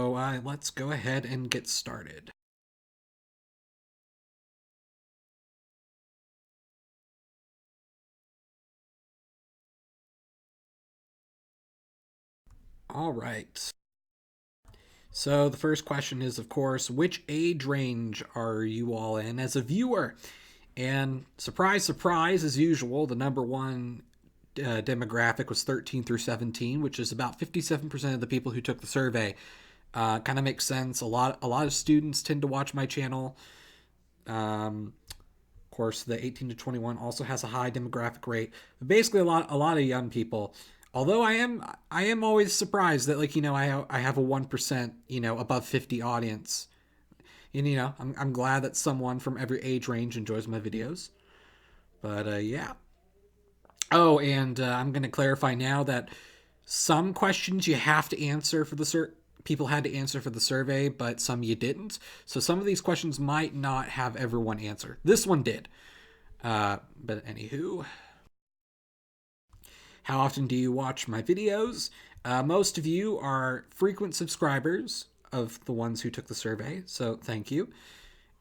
So let's go ahead and get started. All right. So the first question is, of course, which age range are you all in as a viewer? And surprise, surprise, as usual, the number one demographic was 13 through 17, which is about 57% of the people who took the survey. Kind of makes sense. A lot of students tend to watch my channel. Of course, the 18 to 21 also has a high demographic rate. But basically, a lot of young people. Although I am always surprised that I have a 1% above 50 audience. And I'm glad that someone from every age range enjoys my videos. But yeah. Oh, and I'm going to clarify now that some questions you have to answer for the people had to answer for the survey, but some you didn't. So some of these questions might not have everyone answer. This one did. But anywho, how often do you watch my videos? Most of you are frequent subscribers of the ones who took the survey, so thank you.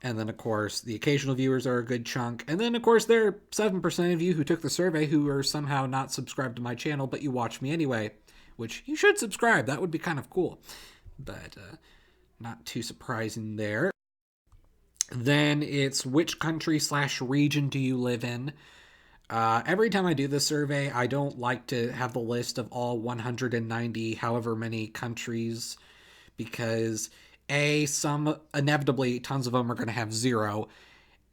And then, of course, the occasional viewers are a good chunk. And then, of course, there are 7% of you who took the survey who are somehow not subscribed to my channel, but you watch me anyway, which you should subscribe. That would be kind of cool. But not too surprising there. Then it's which country/region do you live in? Every time I do this survey, I don't like to have the list of all 190, however many countries, because some inevitably tons of them are going to have zero,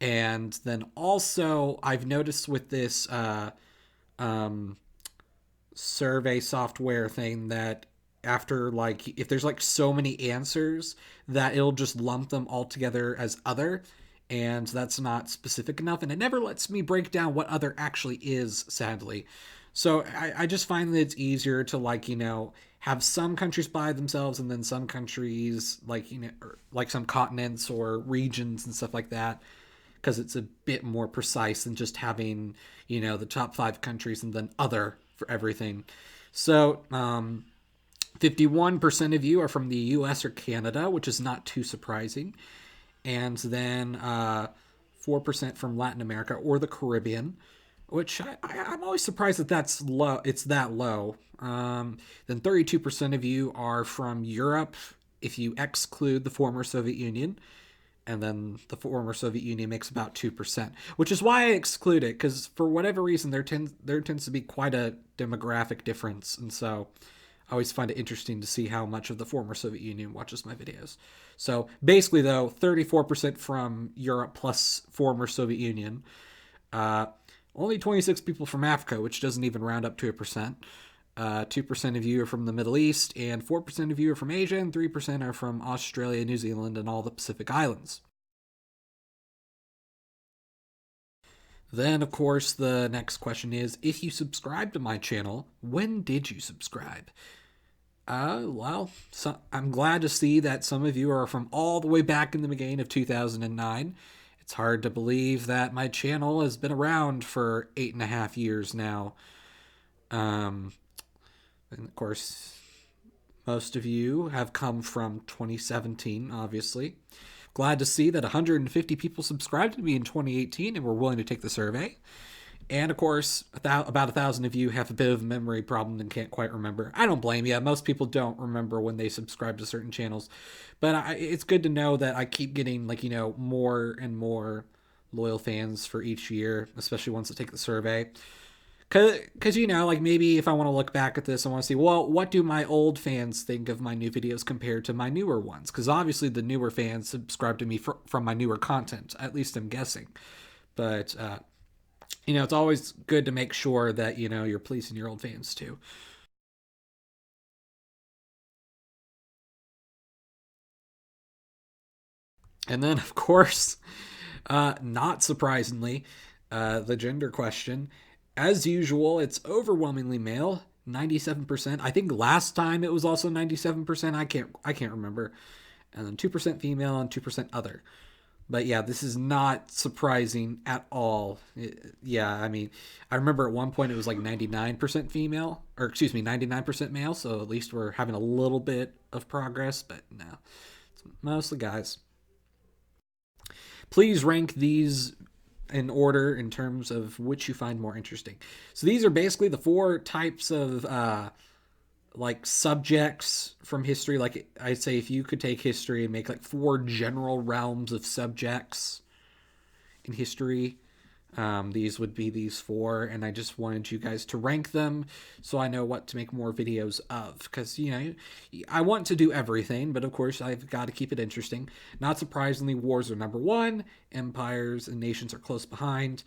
and then also I've noticed with this um, survey software thing that after if there's so many answers that it'll just lump them all together as other, and that's not specific enough, and it never lets me break down what other actually is, sadly. So I just find that it's easier to have some countries by themselves and then some countries like some continents or regions and stuff like that, because it's a bit more precise than just having the top 5 countries and then other for everything. So 51% of you are from the US or Canada, which is not too surprising. And then 4% from Latin America or the Caribbean, which I'm always surprised that that's low. It's that low. Then 32% of you are from Europe, if you exclude the former Soviet Union. And then the former Soviet Union makes about 2%, which is why I exclude it, because for whatever reason there tends to be quite a demographic difference, and so I always find it interesting to see how much of the former Soviet Union watches my videos. So basically, though, 34% from Europe plus former Soviet Union. Uh, Only 26 people from Africa, which doesn't even round up to a percent. 2% of you are from the Middle East, and 4% of you are from Asia, and 3% are from Australia, New Zealand, and all the Pacific Islands. Then, of course, the next question is, if you subscribe to my channel, when did you subscribe? I'm glad to see that some of you are from all the way back in the beginning of 2009. It's hard to believe that my channel has been around for 8.5 years now. And of course, most of you have come from 2017, obviously. Glad to see that 150 people subscribed to me in 2018 and were willing to take the survey. And of course, about 1,000 of you have a bit of a memory problem and can't quite remember. I don't blame you. Most people don't remember when they subscribe to certain channels. But it's good to know that I keep getting, more and more loyal fans for each year, especially ones that take the survey. Because maybe if I want to look back at this, I want to see, well, what do my old fans think of my new videos compared to my newer ones? Because obviously the newer fans subscribe to me from my newer content, at least I'm guessing. But it's always good to make sure that you're pleasing your old fans too. And then, of course, not surprisingly, the gender question. As usual, it's overwhelmingly male, 97%. I think last time it was also 97%. I can't remember. And then 2% female and 2% other. But yeah, this is not surprising at all. Yeah, I mean, I remember at one point it was like 99% female, or excuse me, 99% male. So at least we're having a little bit of progress, but no, it's mostly guys. Please rank these in order in terms of which you find more interesting. So these are basically the four types of like subjects from history. Like I'd say if you could take history and make like four general realms of subjects in history, these would be these four, and I just wanted you guys to rank them so I know what to make more videos of. Because, you know, I want to do everything, but of course I've got to keep it interesting. Not surprisingly, wars are number one, empires and nations are close behind,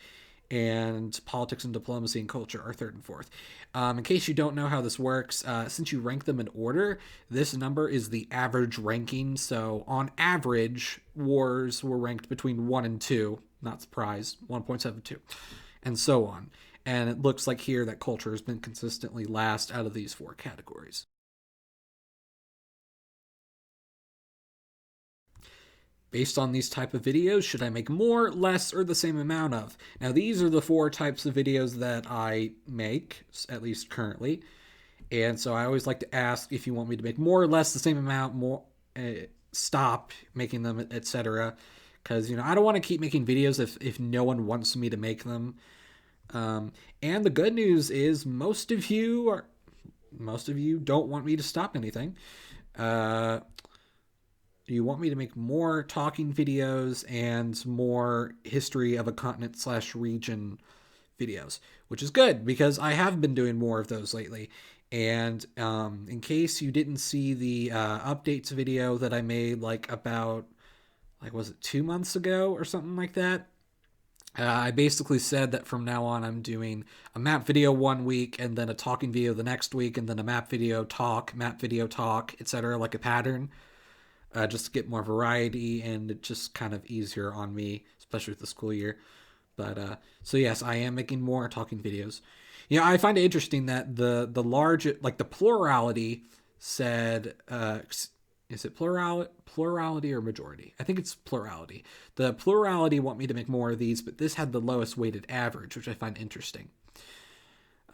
and politics and diplomacy and culture are third and fourth. In case you don't know how this works, since you rank them in order, this number is the average ranking. So on average, wars were ranked between 1 and 2. Not surprised, 1.72, and so on. And it looks like here that culture has been consistently last out of these four categories. Based on these type of videos, should I make more, less, or the same amount of? Now, these are the four types of videos that I make, at least currently. And so I always like to ask if you want me to make more or less, the same amount, more, stop making them, etc. Because, you know, I don't want to keep making videos if no one wants me to make them. And the good news is most of you don't want me to stop anything. You want me to make more talking videos and more history of a continent / region videos, which is good because I have been doing more of those lately. And in case you didn't see the updates video that I made was it 2 months ago or something like that? I basically said that from now on I'm doing a map video 1 week and then a talking video the next week and then a map video talk, etc., like a pattern, just to get more variety and it just kind of easier on me, especially with the school year. But so yes, I am making more talking videos. You know, I find it interesting that the large, like the plurality said, is it plurality or majority? I think it's plurality. The plurality want me to make more of these, but this had the lowest weighted average, which I find interesting.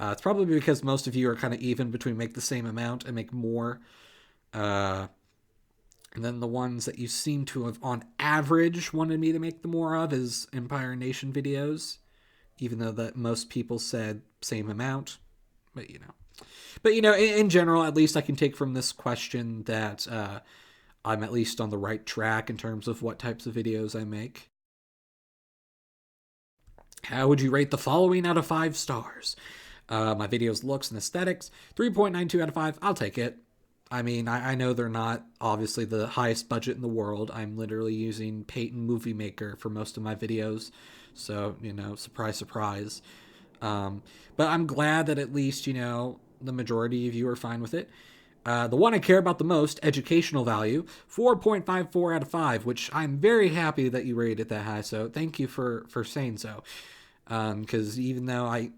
It's probably because most of you are kind of even between make the same amount and make more. And then the ones that you seem to have, on average, wanted me to make the more of is Empire and Nation videos, even though that most people said same amount. But in general, at least I can take from this question that I'm at least on the right track in terms of what types of videos I make. How would you rate the following out of 5 stars? My videos' looks and aesthetics, 3.92 out of 5. I'll take it. I mean, I know they're not obviously the highest budget in the world. I'm literally using Payton Movie Maker for most of my videos. So, surprise, surprise. But I'm glad that at least, the majority of you are fine with it. The one I care about the most, educational value, 4.54 out of 5, which I'm very happy that you rated it that high. So thank you for saying so. Because even though I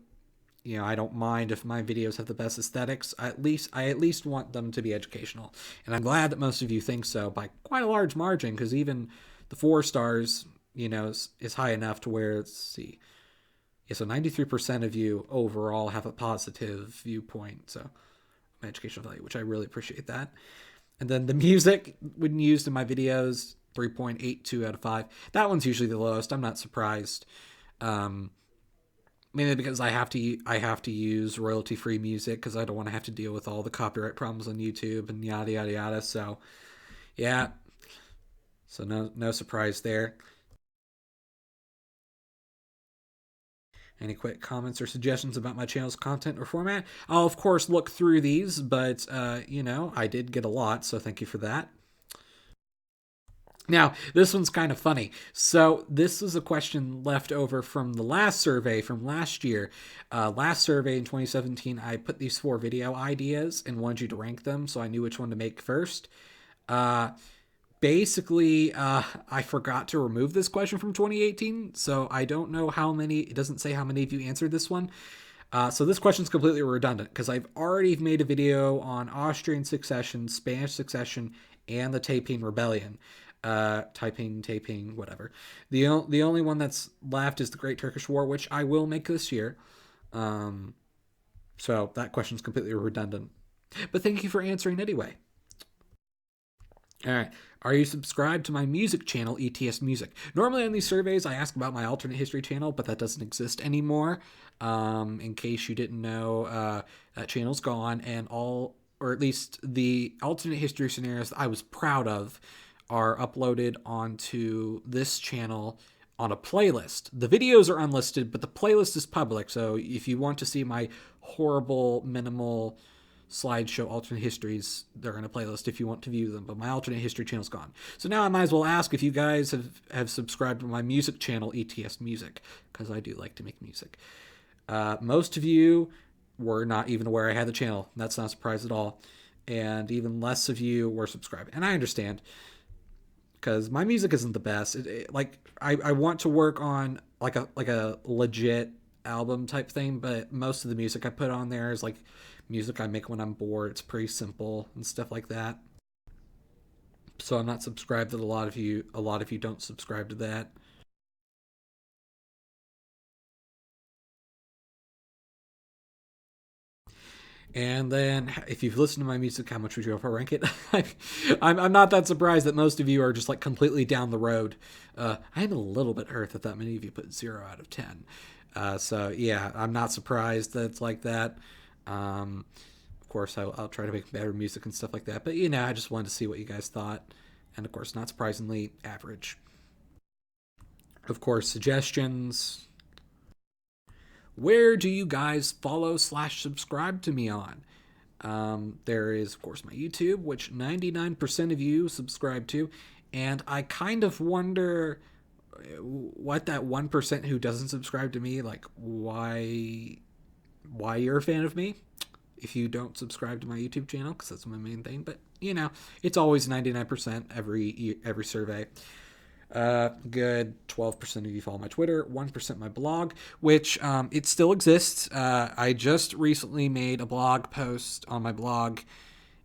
don't mind if my videos have the best aesthetics, I at least want them to be educational. And I'm glad that most of you think so by quite a large margin, because even the 4 stars, is high enough to where, let's see. Yeah, so 93% of you overall have a positive viewpoint, so my educational value, which I really appreciate that. And then the music when used in my videos, 3.82 out of 5. That one's usually the lowest. I'm not surprised. Mainly because I have to use royalty-free music because I don't want to have to deal with all the copyright problems on YouTube and yada yada yada. So, yeah. So no surprise there. Any quick comments or suggestions about my channel's content or format? I'll, of course, look through these, but, I did get a lot, so thank you for that. Now, this one's kind of funny. So this was a question left over from the last survey from last year. Last survey in 2017, I put these 4 video ideas and wanted you to rank them, so I knew which one to make first. Basically, I forgot to remove this question from 2018, so I don't know how many, it doesn't say how many of you answered this one. So this question is completely redundant because I've already made a video on Austrian succession, Spanish succession, and the Taiping Rebellion. Taping, whatever. The only one that's left is the Great Turkish War, which I will make this year. So that question's completely redundant. But thank you for answering anyway. All right. Are you subscribed to my music channel, ETS Music? Normally on these surveys, I ask about my alternate history channel, but that doesn't exist anymore. In case you didn't know, that channel's gone, and all, or at least the alternate history scenarios that I was proud of, are uploaded onto this channel on a playlist. The videos are unlisted, but the playlist is public. So if you want to see my horrible, minimal slideshow alternate histories, they're in a playlist if you want to view them, but my alternate history channel's gone. So now I might as well ask if you guys have subscribed to my music channel, ETS Music, because I do like to make music. Most of you were not even aware I had the channel. That's not a surprise at all. And even less of you were subscribed. And I understand, because my music isn't the best. I want to work on like a legit album type thing, but most of the music I put on there is like music I make when I'm bored. It's pretty simple and stuff like that. So I'm not subscribed to a lot of you. A lot of you don't subscribe to that. And then, if you've listened to my music, how much would you ever rank it? I'm not that surprised that most of you are just like completely down the road. I am a little bit hurt that many of you put 0 out of 10. So yeah, I'm not surprised that it's like that. Of course, I'll try to make better music and stuff like that. But I just wanted to see what you guys thought, and of course, not surprisingly, average. Of course, suggestions. Where do you guys follow/subscribe to me on? There is, of course, my YouTube, which 99% of you subscribe to, and I kind of wonder what that 1% who doesn't subscribe to me, like why you're a fan of me if you don't subscribe to my YouTube channel, because that's my main thing. But it's always 99% every survey. Good 12% of you follow my Twitter, 1% my blog, which it still exists. I just recently made a blog post on my blog,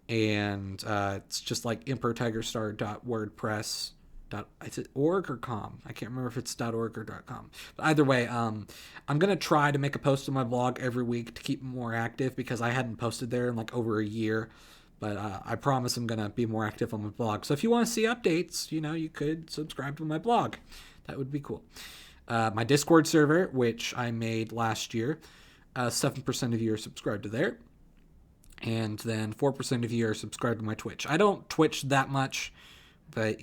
and it's just like emperortigerstar.wordpress. Is it org or com? I can't remember if it's .org or .com. But either way, I'm gonna try to make a post on my blog every week to keep it more active, because I hadn't posted there in like over a year. But I promise I'm gonna be more active on my blog. So if you want to see updates, you could subscribe to my blog. That would be cool. My Discord server, which I made last year, 7% of you are subscribed to there. And then 4% of you are subscribed to my Twitch. I don't Twitch that much, but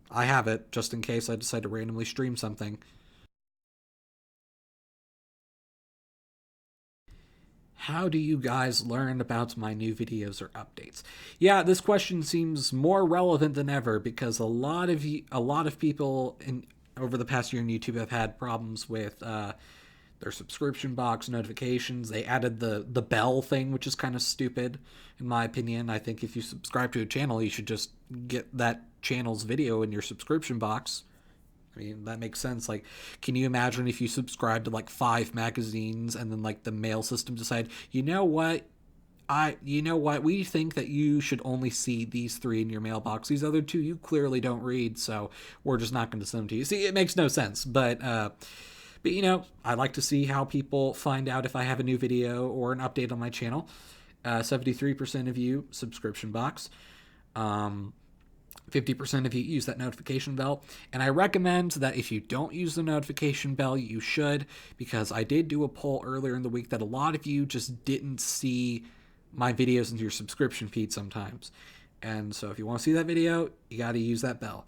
I have it just in case I decide to randomly stream something. How do you guys learn about my new videos or updates? Yeah, this question seems more relevant than ever, because a lot of people over the past year on YouTube have had problems with their subscription box notifications. They added the bell thing, which is kind of stupid, in my opinion. I think if you subscribe to a channel, you should just get that channel's video in your subscription box. I mean, that makes sense. Like, can you imagine if you subscribe to like 5 magazines, and then like the mail system decide, we think that you should only see these 3 in your mailbox. These other 2 you clearly don't read, so we're just not going to send them to you. See, it makes no sense. But I like to see how people find out if I have a new video or an update on my channel. 73% of you subscription box. 50% of you use that notification bell. And I recommend that if you don't use the notification bell, you should, because I did do a poll earlier in the week that a lot of you just didn't see my videos in your subscription feed sometimes. And so if you want to see that video, you got to use that bell.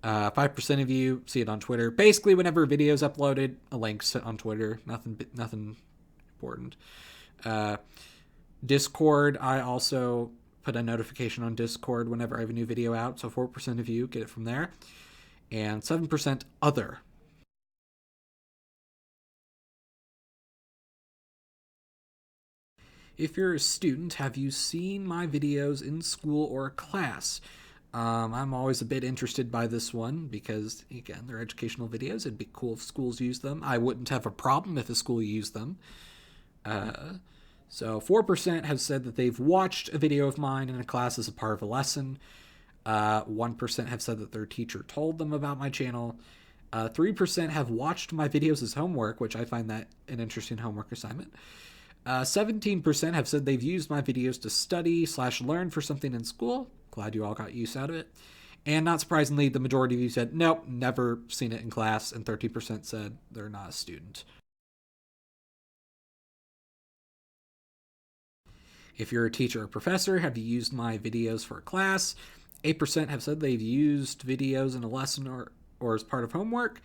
5% of you see it on Twitter. Basically, whenever a video is uploaded, a link's on Twitter. Nothing important. Discord, I also put a notification on Discord whenever I have a new video out. So 4% of you get it from there. And 7% other. If you're a student, have you seen my videos in school or class? I'm always a bit interested by this one because, again, they're educational videos. It'd be cool if schools used them. I wouldn't have a problem if a school used them. So 4% have said that they've watched a video of mine in a class as a part of a lesson. 1% have said that their teacher told them about my channel. 3% have watched my videos as homework, which I find that an interesting homework assignment. 17% have said they've used my videos to study/learn for something in school. Glad you all got use out of it. And not surprisingly, the majority of you said, nope, never seen it in class, and 30% said they're not a student. If you're a teacher or professor, have you used my videos for a class? 8% have said they've used videos in a lesson or as part of homework.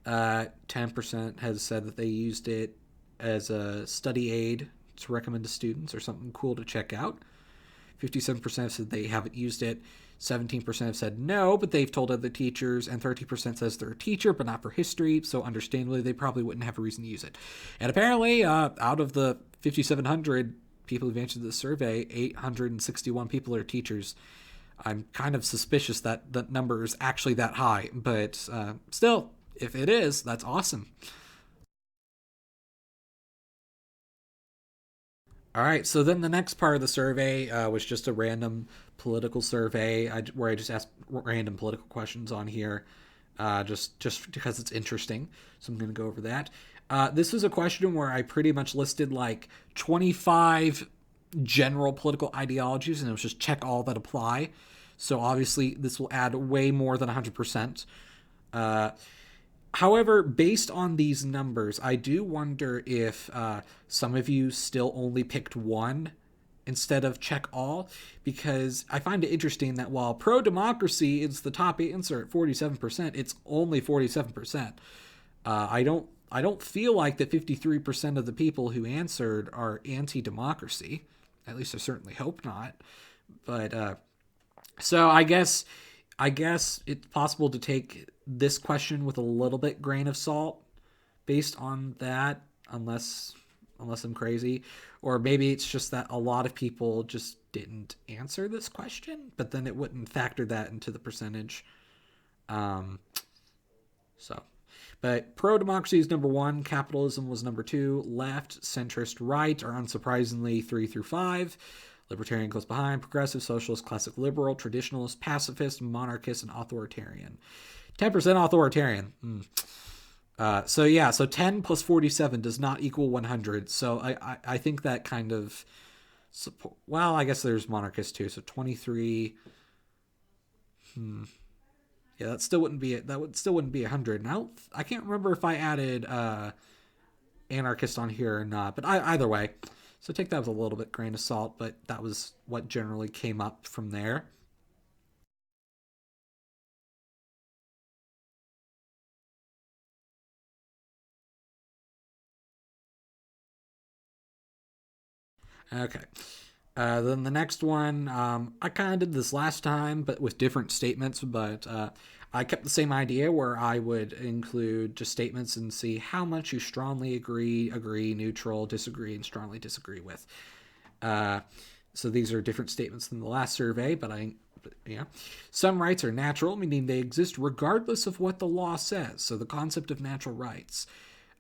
10% has said that they used it as a study aid to recommend to students or something cool to check out. 57% have said they haven't used it. 17% have said no, but they've told other teachers, and 30% says they're a teacher, but not for history, so understandably, they probably wouldn't have a reason to use it. And apparently, out of the 5,700 people who've answered this survey, 861 people are teachers. I'm kind of suspicious that the number is actually that high, but still, if it is, that's awesome. All right, so then the next part of the survey was just a random political survey where I just asked random political questions on here, just because it's interesting. So I'm going to go over that. This was a question where I pretty much listed like 25 general political ideologies, and it was just check all that apply. So obviously, this will add way more than 100%. However, based on these numbers, I do wonder if some of you still only picked one instead of check all, because I find it interesting that while pro democracy is the top answer at 47%, it's only 47%. I don't feel like that 53% of the people who answered are anti-democracy. At least I certainly hope not. But so I guess it's possible to take this question with a little bit grain of salt based on that, unless I'm crazy, or maybe it's just that a lot of people just didn't answer this question, but then it wouldn't factor that into the percentage. Um, so, but pro democracy is number one, capitalism was number two, left, centrist, right are unsurprisingly 3 through 5. Libertarian close behind, progressive, socialist, classic liberal, traditionalist, pacifist, monarchist, and authoritarian. 10% authoritarian. So 10 plus 47 does not equal 100. So I think that kind of support. Well, I guess there's monarchist too. So 23. Yeah, that still wouldn't be it. That would still wouldn't be 100. And I can't remember if I added anarchist on here or not. But either way, so take that with a little bit grain of salt. But that was what generally came up from there. Okay. Then the next one, I kind of did this last time, but with different statements. But I kept the same idea where I would include just statements and see how much you strongly agree, neutral, disagree, and strongly disagree with. Uh, so these are different statements than the last survey, but yeah. Some rights are natural, meaning they exist regardless of what the law says. So the concept of natural rights.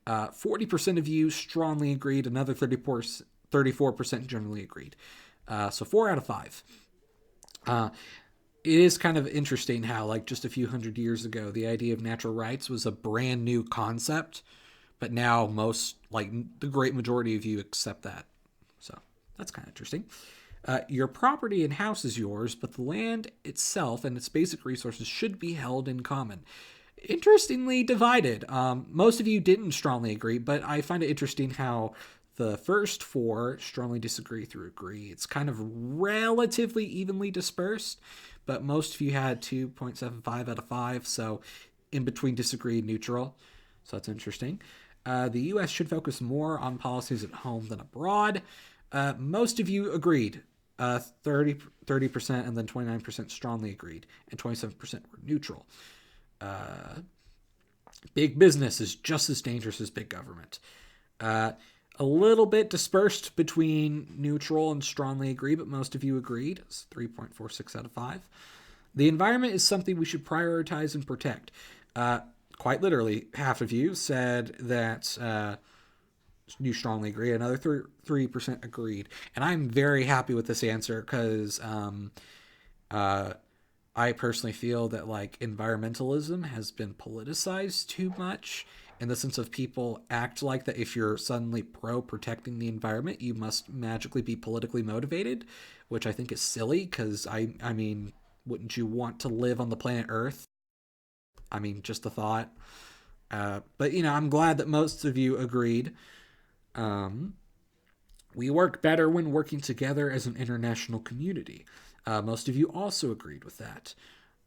40% of you strongly agreed, another 34% generally agreed. So 4 out of 5. Uh, it is kind of interesting how, like, just a few hundred years ago, the idea of natural rights was a brand new concept, but now the great majority of you accept that. So that's kind of interesting. Your property and house is yours, but the land itself and its basic resources should be held in common. Interestingly divided. Most of you didn't strongly agree, but I find it interesting how the first 4 strongly disagree through agree. It's kind of relatively evenly dispersed, but most of you had 2.75 out of 5, so in between disagree and neutral. So that's interesting. The U.S. should focus more on policies at home than abroad. Most of you agreed. 30% and then 29% strongly agreed, and 27% were neutral. Big business is just as dangerous as big government. A little bit dispersed between neutral and strongly agree, but most of you agreed. It's 3.46 out of 5. The environment is something we should prioritize and protect. Quite literally, half of you said that you strongly agree. Another 3% agreed. And I'm very happy with this answer because I personally feel that like environmentalism has been politicized too much in the sense of people act like that if you're suddenly pro protecting the environment, you must magically be politically motivated, which I think is silly because I mean, wouldn't you want to live on the planet Earth? I mean, just a thought. But you know, I'm glad that most of you agreed. Um, we work better when working together as an international community. Most of you also agreed with that.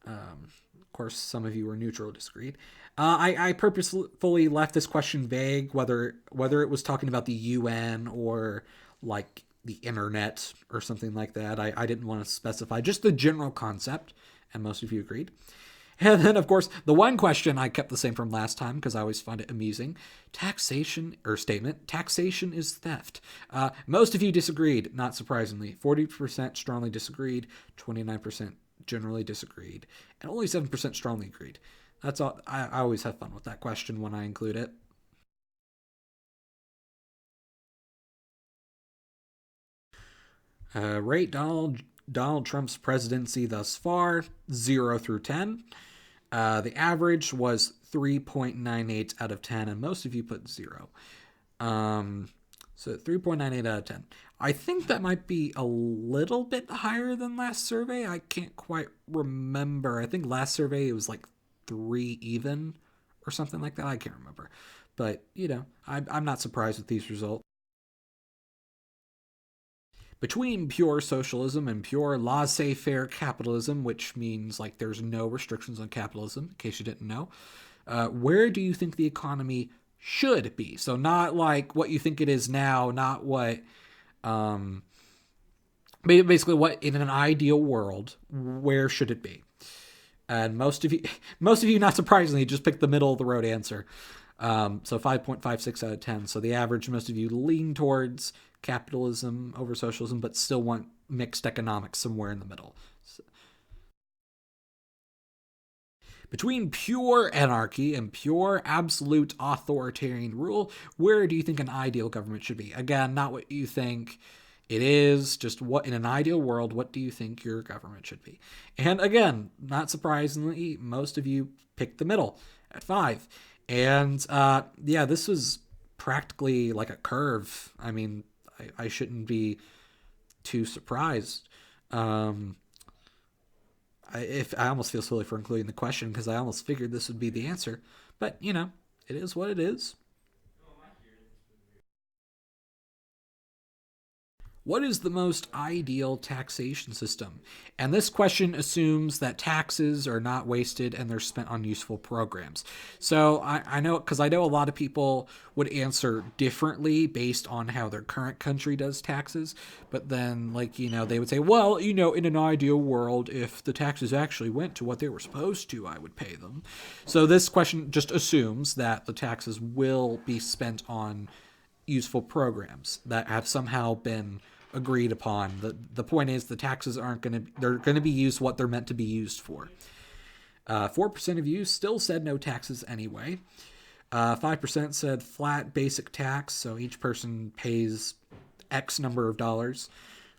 Of course, some of you were neutral or disagreed. I purposefully left this question vague, whether it was talking about the UN or like the internet or something like that. I didn't want to specify just the general concept, and most of you agreed. And then, of course, the one question I kept the same from last time because I always find it amusing: taxation or statement, taxation is theft. Most of you disagreed, not surprisingly. 40% strongly disagreed, 29% generally disagreed, and only 7% strongly agreed. That's all. I always have fun with that question when I include it. Rate Donald Trump's presidency thus far, 0 through 10. The average was 3.98 out of 10, and most of you put 0. Um, so 3.98 out of 10. I think that might be a little bit higher than last survey. I can't quite remember. I think last survey it was like 3 even or something like that. I can't remember. But, you know, I'm not surprised with these results. Between pure socialism and pure laissez faire capitalism, which means like there's no restrictions on capitalism, in case you didn't know, where do you think the economy should be? So, not like what you think it is now, not what, um, basically, what in an ideal world, where should it be? And most of you, not surprisingly, just picked the middle of the road answer. So 5.56 out of 10. So the average, most of you lean towards capitalism over socialism, but still want mixed economics somewhere in the middle. So, between pure anarchy and pure absolute authoritarian rule, where do you think an ideal government should be? Again, not what you think it is, just what in an ideal world, what do you think your government should be? And again, not surprisingly, most of you picked the middle at 5. And yeah, this was practically like a curve. I mean, I shouldn't be too surprised. Um, if I almost feel silly for including the question because I almost figured this would be the answer, but you know, it is what it is. What is the most ideal taxation system? And this question assumes that taxes are not wasted and they're spent on useful programs. So I know, because I know a lot of people would answer differently based on how their current country does taxes. But then, like, you know, they would say, well, you know, in an ideal world, if the taxes actually went to what they were supposed to, I would pay them. So this question just assumes that the taxes will be spent on useful programs that have somehow been agreed upon. The point is the taxes aren't going to they're going to be used what they're meant to be used for. 4% of you still said no taxes anyway. 5% said flat basic tax, so each person pays X number of dollars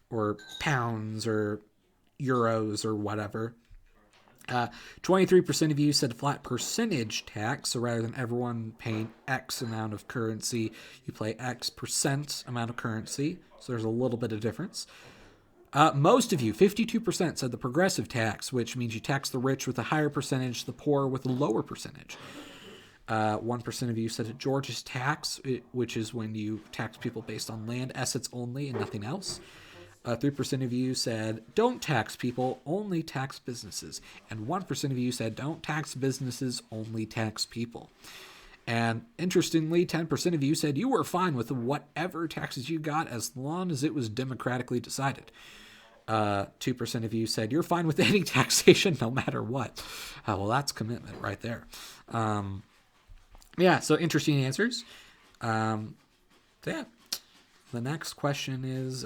or pounds or euros or whatever. 23% of you said flat percentage tax, so rather than everyone paying X amount of currency, you pay X percent amount of currency, so there's a little bit of difference. Most of you, 52%, said the progressive tax, which means you tax the rich with a higher percentage, the poor with a lower percentage. 1% of you said George's tax, which is when you tax people based on land assets only and nothing else. 3% of you said don't tax people, only tax businesses. And 1% of you said don't tax businesses, only tax people. And interestingly, 10% of you said you were fine with whatever taxes you got as long as it was democratically decided. 2% of you said you're fine with any taxation no matter what. Well, that's commitment right there. Yeah, so interesting answers. Yeah. The next question is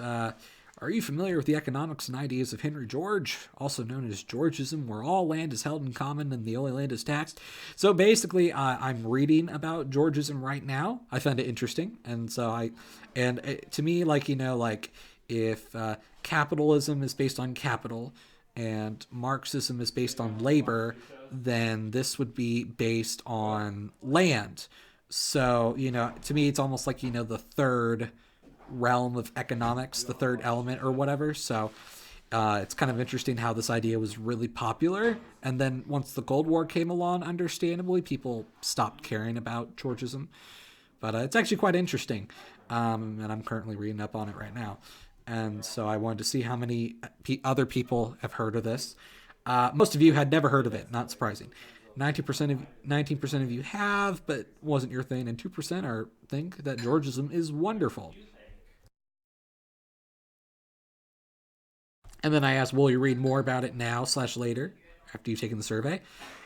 are you familiar with the economics and ideas of Henry George, also known as Georgism, where all land is held in common and the only land is taxed? So basically, I'm reading about Georgism right now. I found it interesting, and so to me, like, you know, like if capitalism is based on capital, and Marxism is based on labor, then this would be based on land. So, to me, it's almost like, the third realm of economics, the third element or whatever. So it's kind of interesting how this idea was really popular. And then once the Cold War came along, understandably, people stopped caring about Georgism. But it's actually quite interesting. And I'm currently reading up on it right now. And so I wanted to see how many other people have heard of this. Most of you had never heard of it, not surprising. 19% of you have, but wasn't your thing, and 2% are think that Georgism is wonderful. And then I asked, will you read more about it now/later after you've taken the survey?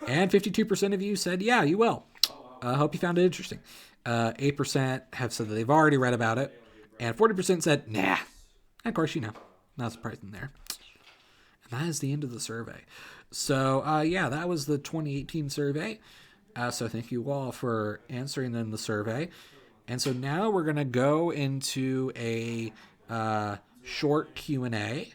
And 52% of you said, yeah, you will. I hope you found it interesting. 8% have said that they've already read about it, and 40% said, nah. And of course, not surprising there. And that is the end of the survey. So, yeah, that was the 2018 survey. So thank you all for answering in the survey. And so now we're going to go into a short Q&A.